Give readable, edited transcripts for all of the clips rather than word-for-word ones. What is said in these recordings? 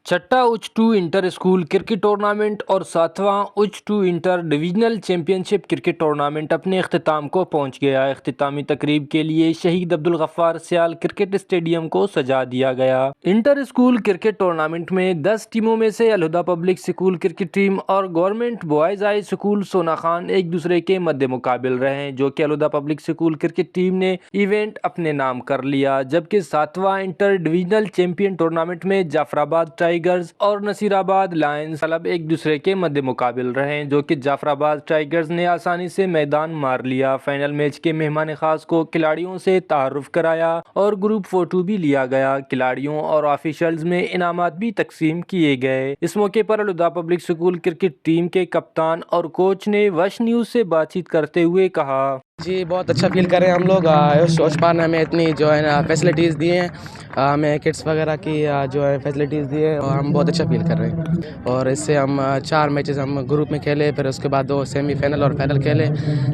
छठा उच्च टू इंटर स्कूल क्रिकेट टूर्नामेंट और सातवां उच्च टू inter divisional championship cricket tournament अपने अख्ताम को पहुंच गया। अख्तामी तकरीब के लिए शहीद अब्दुल गफ्फार सियाल क्रिकेट स्टेडियम को सजा दिया गया। इंटर स्कूल क्रिकेट टूर्नामेंट में 10 टीमों में से Al Huda public school cricket team और गवर्नमेंट बॉयज हाई स्कूल सोना खान एक दूसरे के मद्दे मुकाबिल रहे, जो कि Al Huda public school cricket team ने इवेंट अपने नाम कर लिया। जबकि सातवां इंटर डिवीजनल चैंपियन टूर्नामेंट में जाफराबाद टाइगर्स और नसीराबाद लायंस क्लब एक दूसरे के मद्दे मुकाबिल रहे, जो कि जाफराबाद टाइगर्स ने आसानी से मैदान मार लिया। फाइनल मैच के मेहमान खास को खिलाड़ियों से तारुफ कराया और ग्रुप फोटो भी लिया गया। खिलाड़ियों और ऑफिशियल्स में इनामात भी तकसीम किए गए। इस मौके पर Al Huda public school cricket team के कप्तान और कोच ने वश न्यूज से बातचीत करते हुए कहा, जी बहुत अच्छा फील कर रहे हैं हम लोग। उस्मान ने हमें इतनी जो है ना फैसिलिटीज़ दी हैं, हमें किट्स वगैरह की जो है फैसिलिटीज़ दी है, और हम बहुत अच्छा फील कर रहे हैं। और इससे हम 4 मैचेस हम ग्रुप में खेले, फिर उसके बाद 2 सेमीफाइनल और फाइनल खेले,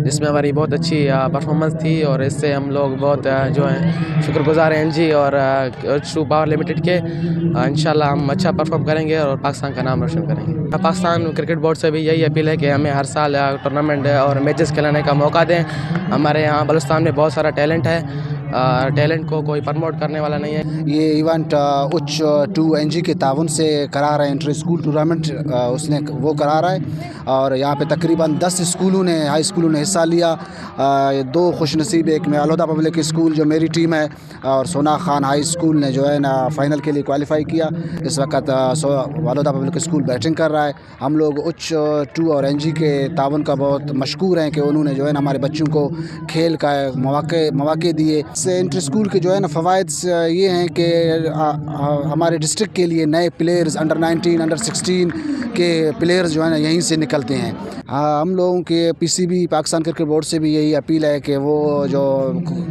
जिसमें हमारी बहुत अच्छी परफॉर्मेंस थी। और इससे हम लोग बहुत जो है शुक्रगुजार हैं एनजी और शू पावर लिमिटेड के। इंशाल्लाह हम अच्छा परफॉर्म करेंगे और पाकिस्तान का नाम रोशन करेंगे। पाकिस्तान क्रिकेट बोर्ड से भी यही अपील है कि हमें हर साल टूर्नामेंट और मैचेस खिलाने का मौका दें। हमारे यहाँ बलूचिस्तान में बहुत सारा टैलेंट है, टैलेंट को कोई प्रमोट करने वाला नहीं है। ये इवेंट उच्च टू एनजी के ताउन से करा रहा है, इंटर स्कूल टूर्नामेंट उसने वो करा रहा है। और यहाँ पे तकरीबन 10 स्कूलों ने हाई स्कूलों ने हिस्सा लिया। 2 खुशनसीब, एक में अलहुदा पब्लिक स्कूल जो मेरी टीम है और सोना खान हाई स्कूल ने जो है ना फाइनल के लिए क्वालिफाई किया। इस वक्त अलहुदा पब्लिक स्कूल बैटिंग कर रहा है। हम लोग उच्च टू और एनजी के ताउन का बहुत मशकूर हैं कि उन्होंने जो है ना हमारे बच्चों को खेल का मौके दिए। से इंटर स्कूल के जो है ना फ़वाइद ये हैं कि हमारे डिस्ट्रिक्ट के लिए नए प्लेयर्स अंडर 19 अंडर 16 के प्लेयर्स जो है ना यहीं से निकलते हैं। हम लोगों के पीसीबी पाकिस्तान क्रिकेट बोर्ड से भी यही अपील है कि वो जो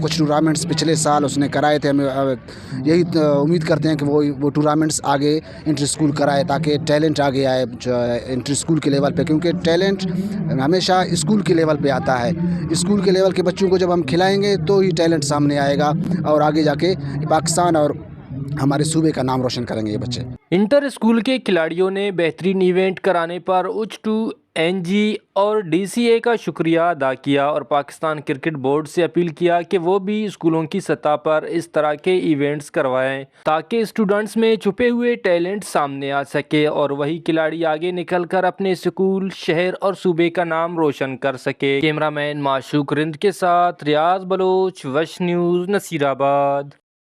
कुछ टूर्नामेंट्स पिछले साल उसने कराए थे, हमें यही उम्मीद करते हैं कि वो टूर्नामेंट्स आगे इंटर स्कूल कराए, ताकि टैलेंट आगे आए इंटर स्कूल के लेवल पे, क्योंकि टैलेंट हमेशा स्कूल के लेवल पे आता है। स्कूल के लेवल के बच्चों को जब हम खिलाएंगे तो ही टैलेंट सामने आएगा और आगे जाके पाकिस्तान और हमारे सूबे का नाम रोशन करेंगे ये बच्चे। इंटर स्कूल के खिलाड़ियों ने बेहतरीन इवेंट कराने पर उच्च टू एनजी और डीसीए का शुक्रिया अदा किया और पाकिस्तान क्रिकेट बोर्ड से अपील किया कि वो भी स्कूलों की सतह पर इस तरह के इवेंट्स करवाएं, ताकि स्टूडेंट्स में छुपे हुए टैलेंट सामने आ सके और वही खिलाड़ी आगे निकलकर अपने स्कूल, शहर और सूबे का नाम रोशन कर सके। कैमरामैन माशूक रिंद के साथ रियाज बलोच, वश न्यूज़, नसीराबाद।